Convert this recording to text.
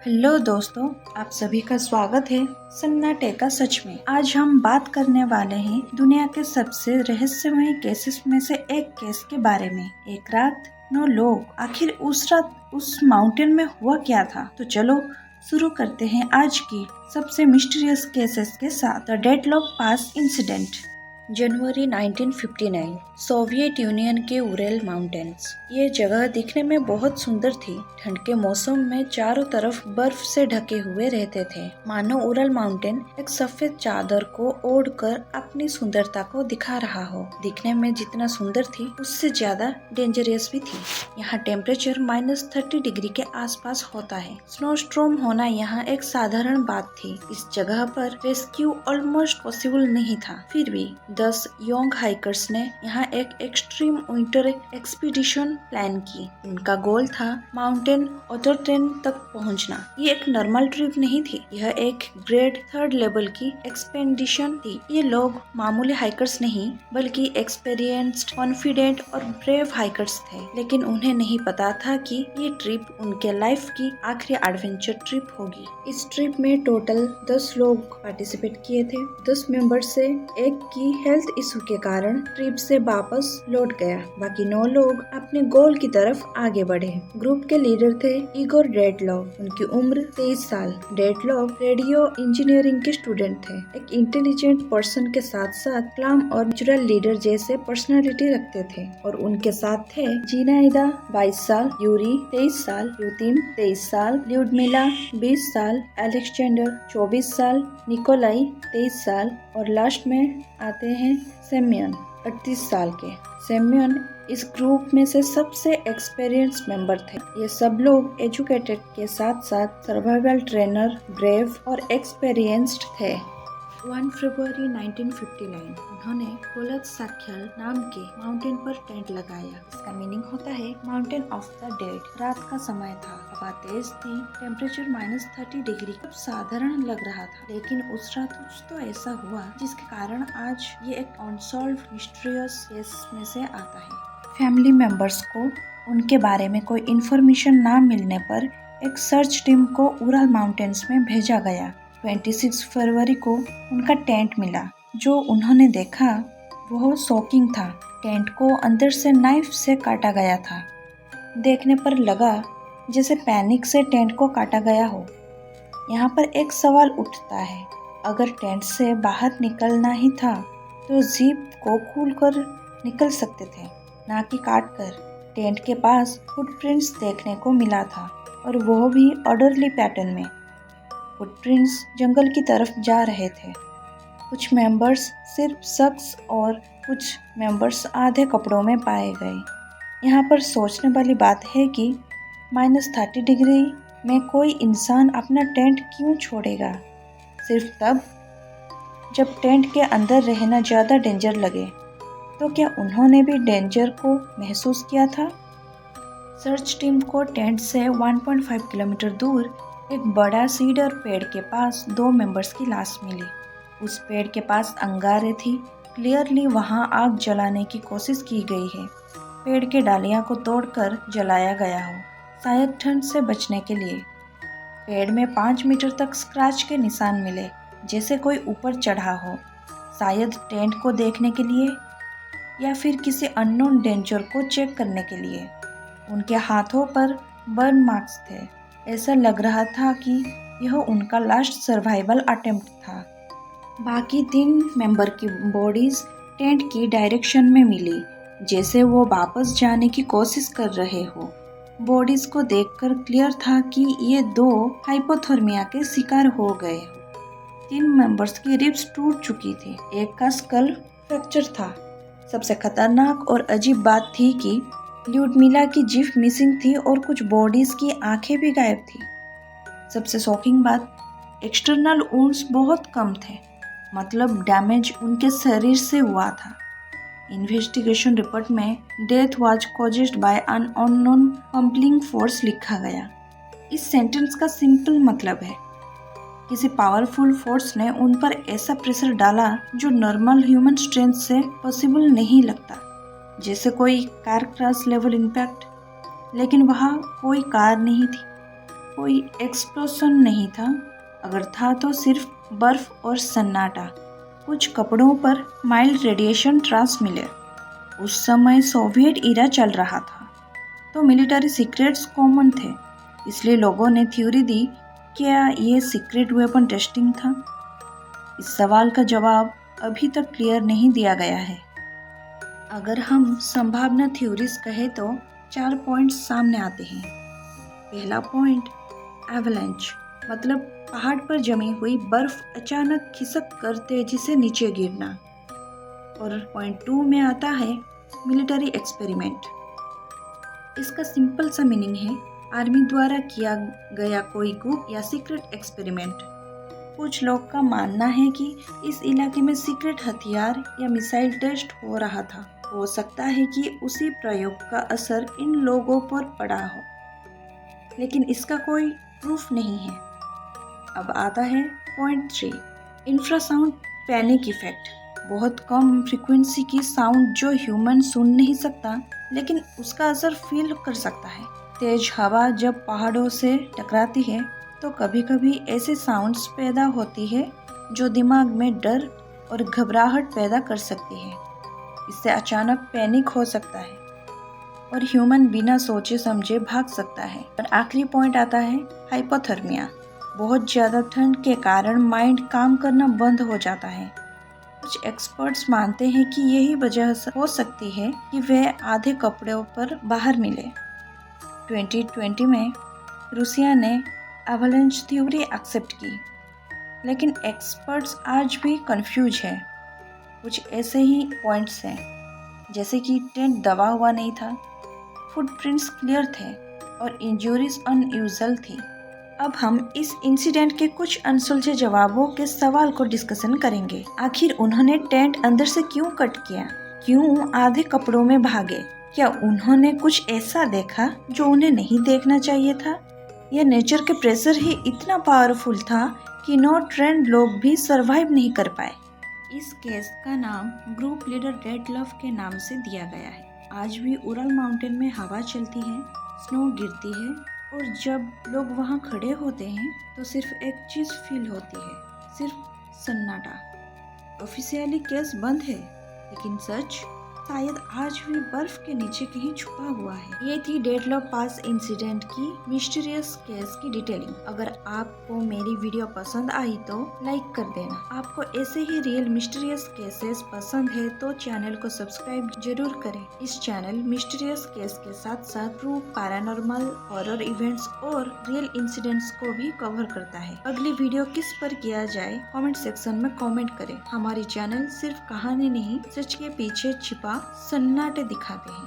Hello दोस्तों, आप सभी का स्वागत है सन्नाटे का सच में। आज हम बात करने वाले हैं दुनिया के सबसे रहस्यमय केसेस में से एक केस के बारे में। एक रात 9 लोग, आखिर उस रात उस माउंटेन में हुआ क्या था? तो चलो शुरू करते हैं आज की सबसे मिस्टीरियस केसेस के साथ, the deadlock pass incident. January 1959, Soviet union के उरेल माउंटेन्स। ये जगह दिखने में बहुत सुंदर थी। ठंड के मौसम में चारों तरफ बर्फ से ढके हुए रहते थे, मानो उरल माउंटेन एक सफेद चादर को ओढ़कर अपनी सुंदरता को दिखा रहा हो। दिखने में जितना सुंदर थी उससे ज्यादा डेंजरस भी थी। यहाँ टेम्परेचर -30 डिग्री के आसपास होता है। स्नोस्टॉर्म होना यहाँ एक साधारण बात थी। इस जगह पर रेस्क्यू ऑलमोस्ट पॉसिबल नहीं था। फिर भी 10 यंग हाइकर्स ने यहाँ एक एक्सट्रीम विंटर एक्सपीडिशन प्लान की। उनका गोल था माउंटेन ऑटोट्रेन तक पहुँचना। ये एक नॉर्मल ट्रिप नहीं थी, यह एक ग्रेड 3rd लेवल की एक्सपेडिशन थी। ये लोग मामूली हाइकर्स नहीं बल्कि एक्सपीरियंस्ड, कॉन्फिडेंट और ब्रेव हाइकर्स थे। लेकिन उन्हें नहीं पता था कि ये ट्रिप उनके लाइफ की आखिरी एडवेंचर ट्रिप होगी। इस ट्रिप में टोटल 10 लोग पार्टिसिपेट किए थे। 10 मेंबर से एक की हेल्थ इशू के कारण ट्रिप से वापस लौट गया। बाकी 9 लोग अपने गोल की तरफ आगे बढ़े। ग्रुप के लीडर थे इगोर डेडलॉक। उनकी उम्र 23 साल। डेडलॉक रेडियो इंजीनियरिंग के स्टूडेंट थे। एक इंटेलिजेंट पर्सन के साथ साथ क्लाम और नेचुरल लीडर जैसे पर्सनालिटी रखते थे। और उनके साथ थे जीनाइदा 22 साल, यूरी 23 साल, यूतिम 23 साल, ल्यूडमिला 20 साल, अलेक्जेंडर 24 साल, निकोलाई 23 साल और लास्ट में आते हैं सेम्योन 38 साल के। सेम्योन इस ग्रुप में से सबसे एक्सपीरियंस मेंबर थे। ये सब लोग एजुकेटेड के साथ साथ सर्वाइवल ट्रेनर, ब्रेव और एक्सपीरियंस्ड थे। 1 फरवरी 1959, उन्होंने कोलत साख्याल नाम के माउंटेन पर टेंट लगाया। इसका मीनिंग होता है माउंटेन ऑफ द डेड। रात का समय था, हवा तेज थी, टेम्परेचर -30 डिग्री। अब साधारण लग रहा था, लेकिन उस रात कुछ तो ऐसा हुआ जिसके कारण आज ये एक अनसॉल्व्ड मिस्टीरियस केस में से आता है। फैमिली मेंबर्स को उनके बारे में कोई इन्फॉर्मेशन ना मिलने पर एक सर्च टीम को उरल माउंटेन्स में भेजा गया। 26 फरवरी को उनका टेंट मिला। जो उन्होंने देखा वह शॉकिंग था। टेंट को अंदर से नाइफ से काटा गया था। देखने पर लगा जैसे पैनिक से टेंट को काटा गया हो। यहाँ पर एक सवाल उठता है, अगर टेंट से बाहर निकलना ही था तो जीप को खोलकर निकल सकते थे, ना कि काट कर। टेंट के पास फुटप्रिंट्स देखने को मिला था, और वह भी ऑर्डरली पैटर्न में। फुटप्रिंट्स जंगल की तरफ जा रहे थे। कुछ मेंबर्स सिर्फ शख्स और कुछ मेंबर्स आधे कपड़ों में पाए गए। यहाँ पर सोचने वाली बात है कि -30 डिग्री में कोई इंसान अपना टेंट क्यों छोड़ेगा? सिर्फ तब जब टेंट के अंदर रहना ज़्यादा डेंजर लगे। तो क्या उन्होंने भी डेंजर को महसूस किया था? सर्च टीम को टेंट से 1.5 किलोमीटर दूर एक बड़ा सीडर पेड़ के पास 2 मेंबर्स की लाश मिली। उस पेड़ के पास अंगारे थी। क्लियरली वहां आग जलाने की कोशिश की गई है। पेड़ के डालियां को तोड़कर जलाया गया हो, शायद ठंड से बचने के लिए। पेड़ में 5 मीटर तक स्क्रैच के निशान मिले, जैसे कोई ऊपर चढ़ा हो, शायद टेंट को देखने के लिए या फिर किसी अननोन डेंजर को चेक करने के लिए। उनके हाथों पर बर्न मार्क्स थे। ऐसा लग रहा था कि यह उनका लास्ट सर्वाइवल अटेम्प्ट था। बाकी 3 मेंबर की बॉडीज टेंट की डायरेक्शन में मिली, जैसे वो वापस जाने की कोशिश कर रहे हो। बॉडीज को देखकर क्लियर था कि ये 2 हाइपोथर्मिया के शिकार हो गए। 3 मेंबर्स की रिब्स टूट चुकी थी, एक का स्कल फ्रैक्चर था। सबसे खतरनाक और अजीब बात थी कि ल्यूडमिला की जीभ मिसिंग थी और कुछ बॉडीज की आंखें भी गायब थी। सबसे शॉकिंग बात, एक्सटर्नल वुंड्स बहुत कम थे, मतलब डैमेज उनके शरीर से हुआ था। इन्वेस्टिगेशन रिपोर्ट में death was caused by an unknown coupling force लिखा गया। इस सेंटेंस का सिंपल मतलब है, किसी पावरफुल फोर्स ने उन पर ऐसा प्रेशर डाला जो नॉर्मल ह्यूमन स्ट्रेंथ से पॉसिबल नहीं लगता, जैसे कोई कार क्रैश लेवल इम्पैक्ट। लेकिन वहाँ कोई कार नहीं थी, कोई एक्सप्लोजन नहीं था, अगर था तो सिर्फ बर्फ और सन्नाटा। कुछ कपड़ों पर माइल्ड रेडिएशन ट्रांस मिले। उस समय सोवियत ईरा चल रहा था, तो मिलिट्री सीक्रेट्स कॉमन थे, इसलिए लोगों ने थ्योरी दी क्या ये सीक्रेट वेपन टेस्टिंग था। इस सवाल का जवाब अभी तक क्लियर नहीं दिया गया है। अगर हम संभावना थ्योरीज कहें तो 4 पॉइंट्स सामने आते हैं। पहला पॉइंट, एवलांच, मतलब पहाड़ पर जमी हुई बर्फ अचानक खिसक कर तेजी से नीचे गिरना। और पॉइंट 2 में आता है मिलिट्री एक्सपेरिमेंट। इसका सिंपल सा मीनिंग है आर्मी द्वारा किया गया कोई गुप्त या सीक्रेट एक्सपेरिमेंट। कुछ लोग का मानना है कि इस इलाके में सीक्रेट हथियार या मिसाइल टेस्ट हो रहा था। हो सकता है कि उसी प्रयोग का असर इन लोगों पर पड़ा हो, लेकिन इसका कोई प्रूफ नहीं है। अब आता है पॉइंट 3, इंफ्रासाउंड पैनिक इफेक्ट। बहुत कम फ्रीक्वेंसी की साउंड जो ह्यूमन सुन नहीं सकता, लेकिन उसका असर फील कर सकता है। तेज हवा जब पहाड़ों से टकराती है तो कभी कभी ऐसे साउंड्स पैदा होती है जो दिमाग में डर और घबराहट पैदा कर सकती है। इससे अचानक पैनिक हो सकता है और ह्यूमन बिना सोचे समझे भाग सकता है। और आखिरी पॉइंट आता है हाइपोथर्मिया। बहुत ज़्यादा ठंड के कारण माइंड काम करना बंद हो जाता है। कुछ एक्सपर्ट्स मानते हैं कि यही वजह हो सकती है कि वे आधे कपड़ों पर बाहर मिले। 2020 में रूसिया ने एवलांच थ्योरी एक्सेप्ट की, लेकिन एक्सपर्ट्स आज भी कंफ्यूज हैं। कुछ ऐसे ही पॉइंट्स हैं, जैसे कि टेंट दबा हुआ नहीं था, फुटप्रिंट्स क्लियर थे और इंजरीज अनयूजुअल थी। अब हम इस इंसिडेंट के कुछ अनसुलझे जवाबों के सवाल को डिस्कशन करेंगे। आखिर उन्होंने टेंट अंदर से क्यों कट किया? क्यों आधे कपड़ों में भागे? क्या उन्होंने कुछ ऐसा देखा जो उन्हें नहीं देखना चाहिए था? या नेचर के प्रेशर ही इतना पावरफुल था कि नो ट्रेंड लोग भी सरवाइव नहीं कर पाए? इस केस का नाम ग्रुप लीडर डेडलफ के नाम से दिया गया है। आज भी उरल माउंटेन में हवा चलती है, स्नो गिरती है और जब लोग वहाँ खड़े होते हैं तो सिर्फ एक चीज फील होती है, सिर्फ सन्नाटा। ऑफिशियली केस बंद है, लेकिन सच शायद आज भी बर्फ के नीचे कहीं छुपा हुआ है। ये थी डेडलॉक पास इंसिडेंट की मिस्टीरियस केस की डिटेलिंग। अगर आपको मेरी वीडियो पसंद आई तो लाइक कर देना। आपको ऐसे ही रियल मिस्टीरियस केसेस पसंद है तो चैनल को सब्सक्राइब जरूर करें। इस चैनल मिस्टीरियस केस के साथ साथ ट्रू, पैरानॉर्मल, हॉरर इवेंट्स और रियल इंसिडेंट्स को भी कवर करता है। अगली वीडियो किस पर किया जाए कमेंट सेक्शन में कमेंट करें। हमारी चैनल सिर्फ कहानी नहीं, सच के पीछे छिपा सन्नाटे दिखाते हैं।